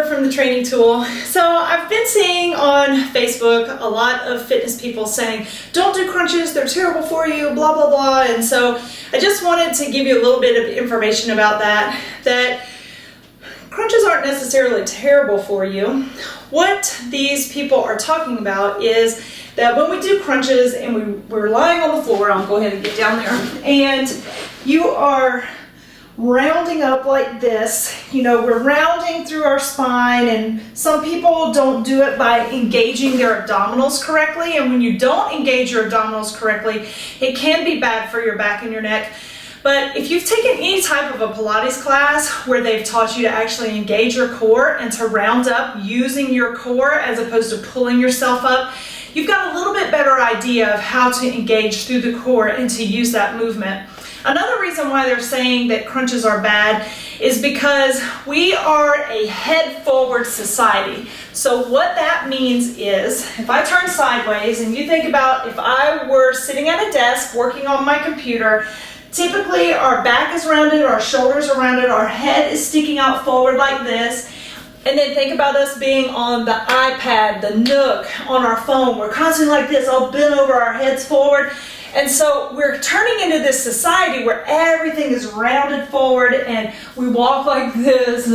from the training Toole. So I've been seeing on Facebook a lot of fitness people saying, don't do crunches, they're terrible for you, blah, blah, blah. And so I just wanted to give you a little bit of information about that crunches aren't necessarily terrible for you. What these people are talking about is that when we do crunches and we're lying on the floor, I'll go ahead and get down there, and you are rounding up like this, we're rounding through our spine, and some people don't do it by engaging their abdominals correctly, and when you don't engage your abdominals correctly, it can be bad for your back and your neck. But if you've taken any type of a Pilates class where they've taught you to actually engage your core and to round up using your core as opposed to pulling yourself up, you've got a little bit better idea of how to engage through the core and to use that movement. Another reason why they're saying that crunches are bad is because we are a head forward society. So what that means is, if I turn sideways and you think about if I were sitting at a desk working on my computer, typically our back is rounded, our shoulders are rounded, our head is sticking out forward like this. And then think about us being on the iPad, the Nook, on our phone. We're constantly like this, all bent over, our heads forward. And so we're turning into this society where everything is rounded forward and we walk like this.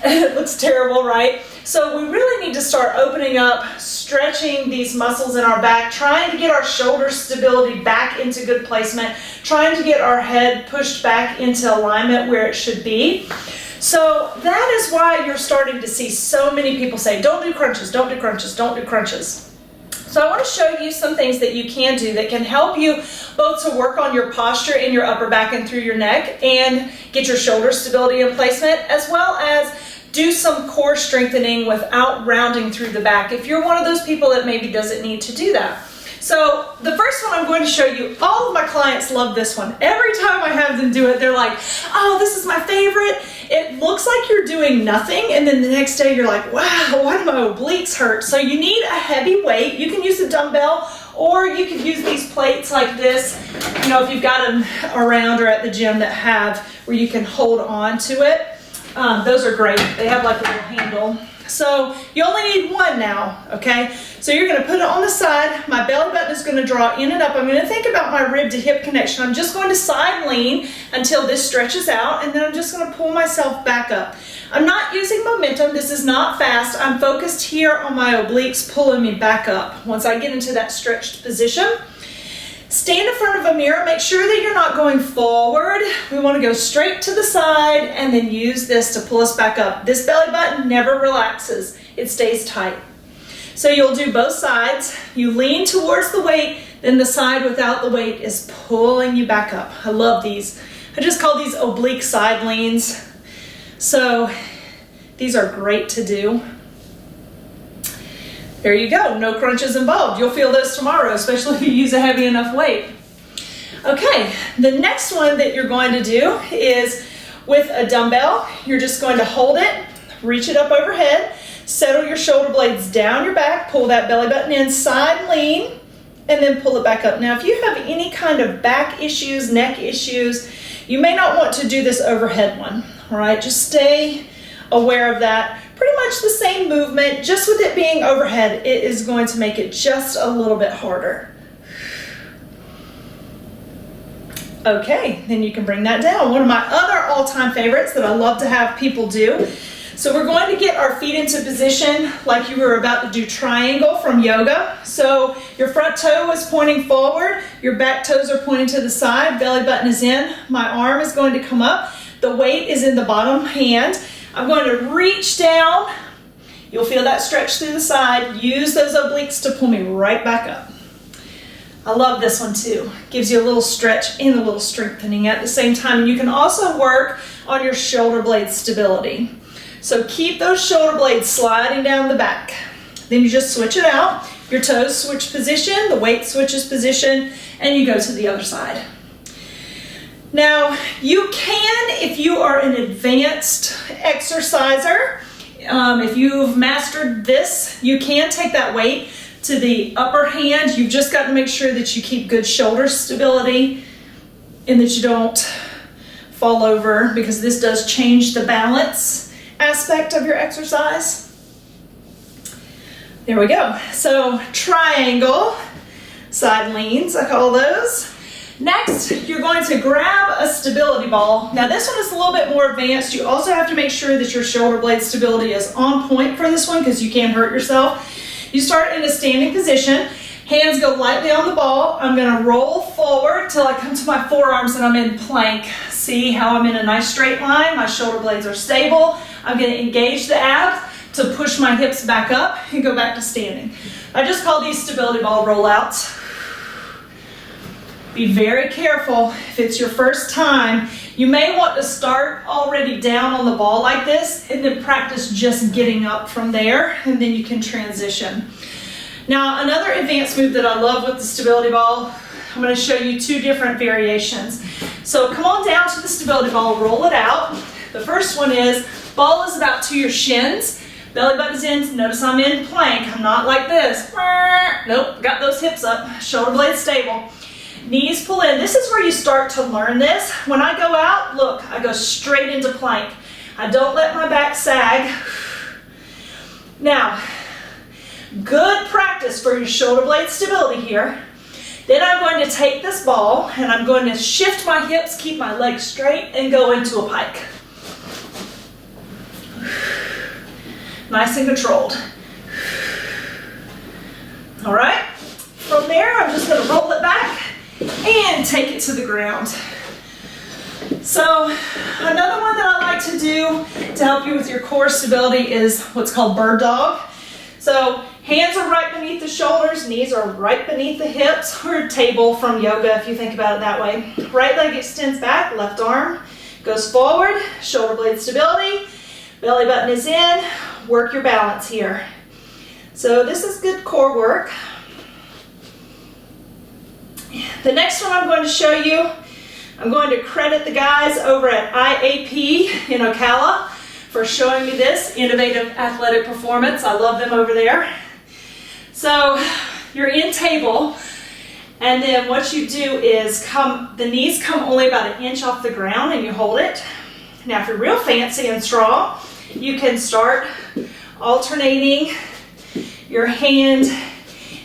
It looks terrible, right? So we really need to start opening up, stretching these muscles in our back, trying to get our shoulder stability back into good placement, trying to get our head pushed back into alignment where it should be. So that is why you're starting to see so many people say, don't do crunches, don't do crunches, don't do crunches. So I want to show you some things that you can do that can help you both to work on your posture in your upper back and through your neck and get your shoulder stability in placement, as well as do some core strengthening without rounding through the back if you're one of those people that maybe doesn't need to do that. So the first one I'm going to show you, all of my clients love this one. Every time I have them do it, they're like, oh, this is my favorite. It looks like you're doing nothing, and then the next day you're like, wow, why do my obliques hurt? So you need a heavy weight. You can use a dumbbell, or you can use these plates like this, if you've got them around or at the gym that have where you can hold on to it. Those are great. They have like a little handle. So you only need one now, okay? So you're gonna put it on the side. My belly button is gonna draw in and up. I'm gonna think about my rib to hip connection. I'm just going to side lean until this stretches out, and then I'm just gonna pull myself back up. I'm not using momentum. This is not fast. I'm focused here on my obliques pulling me back up. Once I get into that stretched position, stand in front of a mirror. Make sure that you're not going forward. We want to go straight to the side and then use this to pull us back up. This belly button never relaxes. It stays tight. So you'll do both sides. You lean towards the weight, then the side without the weight is pulling you back up. I love these. I just call these oblique side leans. So these are great to do. There you go, no crunches involved. You'll feel those tomorrow, especially if you use a heavy enough weight. Okay, the next one that you're going to do is with a dumbbell. You're just going to hold it, reach it up overhead, settle your shoulder blades down your back, pull that belly button in, side lean, and then pull it back up. Now, if you have any kind of back issues, neck issues, you may not want to do this overhead one, all right? Just stay aware of that. Pretty much the same movement, just with it being overhead, it is going to make it just a little bit harder. Okay, then you can bring that down. One of my other all-time favorites that I love to have people do. So we're going to get our feet into position like you were about to do triangle from yoga. So your front toe is pointing forward, your back toes are pointing to the side, belly button is in, my arm is going to come up, the weight is in the bottom hand. I'm going to reach down. You'll feel that stretch through the side. Use those obliques to pull me right back up. I love this one too. Gives you a little stretch and a little strengthening at the same time. And you can also work on your shoulder blade stability. So keep those shoulder blades sliding down the back. Then you just switch it out. Your toes switch position, the weight switches position, and you go to the other side. Now, you can, if you are an advanced exerciser, if you've mastered this, you can take that weight to the upper hand. You've just got to make sure that you keep good shoulder stability and that you don't fall over, because this does change the balance aspect of your exercise. There we go. So triangle, side leans, I call those. Next, you're going to grab a stability ball. Now this one is a little bit more advanced. You also have to make sure that your shoulder blade stability is on point for this one because you can hurt yourself. You start in a standing position. Hands go lightly on the ball. I'm gonna roll forward till I come to my forearms and I'm in plank. See how I'm in a nice straight line? My shoulder blades are stable. I'm gonna engage the abs to push my hips back up and go back to standing. I just call these stability ball rollouts. Be very careful if it's your first time. You may want to start already down on the ball like this and then practice just getting up from there, and then you can transition. Now, another advanced move that I love with the stability ball, I'm going to show you two different variations. So come on down to the stability ball, roll it out. The first one is, ball is about to your shins, belly button's in, notice I'm in plank, I'm not like this. Nope, got those hips up, shoulder blades stable. Knees pull in. This is where you start to learn this. When I go out, look, I go straight into plank. I don't let my back sag. Now, good practice for your shoulder blade stability here. Then I'm going to take this ball and I'm going to shift my hips, keep my legs straight, and go into a pike. Nice and controlled. All right. From there, I'm just going to roll it back and take it to the ground. So another one that I like to do to help you with your core stability is what's called bird dog. So hands are right beneath the shoulders, knees are right beneath the hips, or table from yoga if you think about it that way. Right leg extends back, left arm goes forward, shoulder blade stability, belly button is in, work your balance here. So this is good core work. The next one I'm going to show you, I'm going to credit the guys over at IAP in Ocala for showing me this innovative athletic performance. I love them over there. So you're in table, and then what you do is the knees come only about an inch off the ground and you hold it. Now if you're real fancy and strong, you can start alternating your hand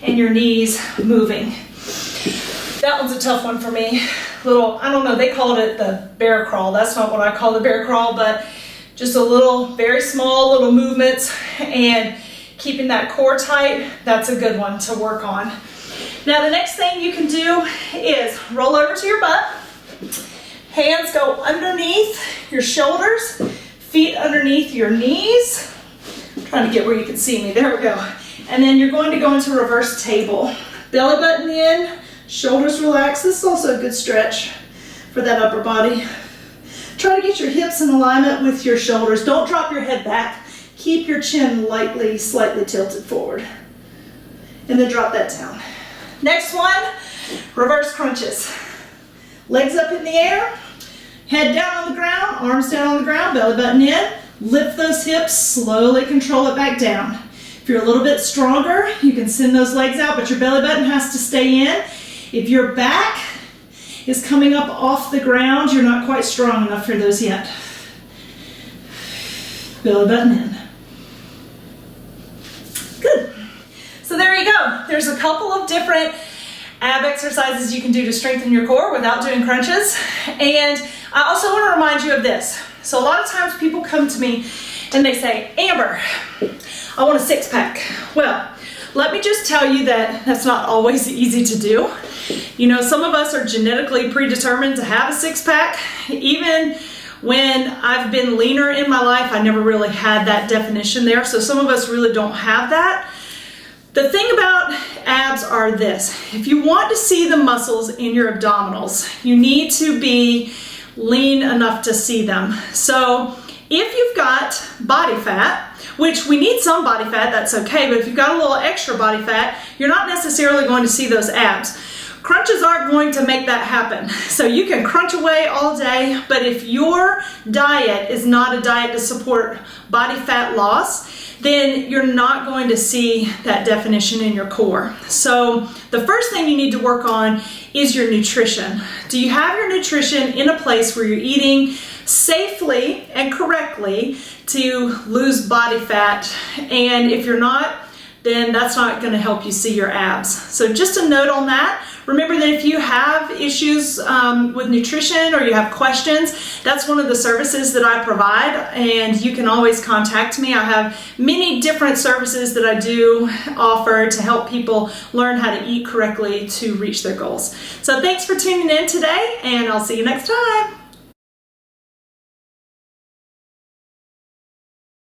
and your knees moving. That one's a tough one for me. I don't know, they called it the bear crawl. That's not what I call the bear crawl, but just a little, very small little movements and keeping that core tight. That's a good one to work on. Now the next thing you can do is roll over to your butt. Hands go underneath your shoulders, feet underneath your knees. I'm trying to get where you can see me. There we go. And then you're going to go into reverse table. Belly button in. Shoulders relax. This is also a good stretch for that upper body. Try to get your hips in alignment with your shoulders. Don't drop your head back. Keep your chin lightly, slightly tilted forward. And then drop that down. Next one, reverse crunches. Legs up in the air, head down on the ground, arms down on the ground, belly button in. Lift those hips, slowly control it back down. If you're a little bit stronger, you can send those legs out, but your belly button has to stay in. If your back is coming up off the ground, you're not quite strong enough for those yet. Belly button in. Good. So there you go. There's a couple of different ab exercises you can do to strengthen your core without doing crunches. And I also want to remind you of this. So a lot of times people come to me and they say, Amber, I want a six-pack. Well, let me just tell you that that's not always easy to do. You know, some of us are genetically predetermined to have a six-pack. Even when I've been leaner in my life, I never really had that definition there. So some of us really don't have that. The thing about abs are this. If you want to see the muscles in your abdominals, you need to be lean enough to see them. So if you've got body fat, which we need some body fat, that's okay, but if you've got a little extra body fat, you're not necessarily going to see those abs. Crunches aren't going to make that happen. So you can crunch away all day, but if your diet is not a diet to support body fat loss, then you're not going to see that definition in your core. So the first thing you need to work on is your nutrition. Do you have your nutrition in a place where you're eating safely and correctly to lose body fat? And if you're not, then that's not going to help you see your abs. So just a note on that. Remember that if you have issues with nutrition or you have questions, that's one of the services that I provide, and you can always contact me. I have many different services that I do offer to help people learn how to eat correctly to reach their goals. So thanks for tuning in today, and I'll see you next time.